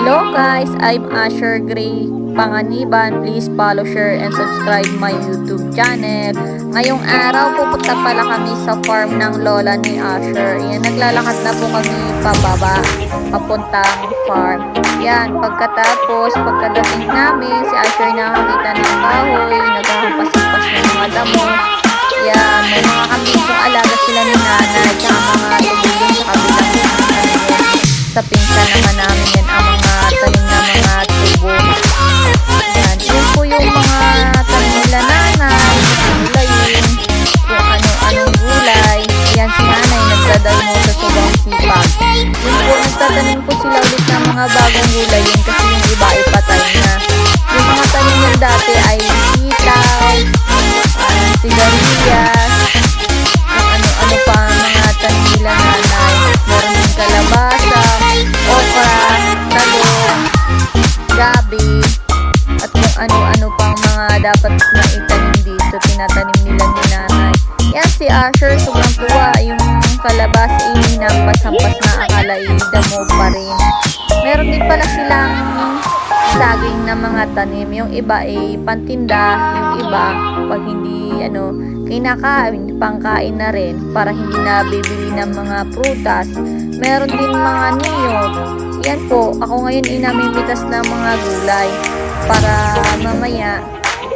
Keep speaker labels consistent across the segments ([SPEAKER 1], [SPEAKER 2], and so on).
[SPEAKER 1] Hello guys, I'm Asher Gray Panganiban. Please follow, share, and subscribe my YouTube channel. Ngayong araw, pupunta pala kami sa farm ng lola ni Asher. Yan, naglalakad na po kami pababa, papuntang farm. Yan, pagkadating namin, si Asher nakakita ng kahoy, naghahampas-hampas ng mga damo. Yan, may mga kambing kung alaga sila ni nanay, tsaka mga tubigin sa kabilang sa pinsan naman namin yan ang mga tanim na mga tubo. Yan, yun po yung mga tanim nila nanay, gulayin, kung ano-anong gulay. Yan, si nanay nagdadalmo sa subang sipag. Yun po, nagtatanim po sila ulit ng mga bagong gulay yun kasi yung iba ay patay na. Yung mga tanim nila dati ay sitaw, sigarilyas, kung ano-ano pa mga tanim nila nanay. Meron din kalabasa, okra, talong, gabi, at kung ano-ano pang mga dapat na itanim dito, tinatanim nila ni nanay. Yan si Asher, sobrang tuwa. Yung kalabasa hinampas-hampas na akala damo pa rin. Meron din pala silang saging na mga tanim. Yung iba ay pantinda, yung iba pag hindi kinakain, pangkain na rin para hindi na bibili ng mga prutas. Meron din mga niyog. Yan po, ako ngayon inamimitas ng mga gulay para mamaya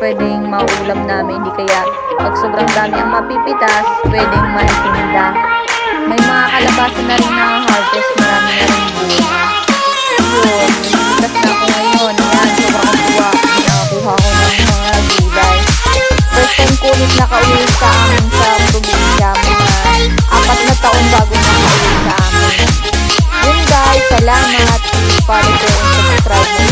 [SPEAKER 1] pwedeng maulam namin. Hindi kaya pag sobrang dami ang mapipitas, pwedeng maitinda. May mga kalabasa na rin na harvest, marami na rin bunga. Yun, namitas na ako ngayon. Yan, sobrang tuwa. Nakakuha ko ng mga gulay. First time ko ulit nakauwi sa amin sa probinsya. Mga 4 na taon bago nakauwi sa amin. Yun guys, salamat. Please follow, share, and subscribe.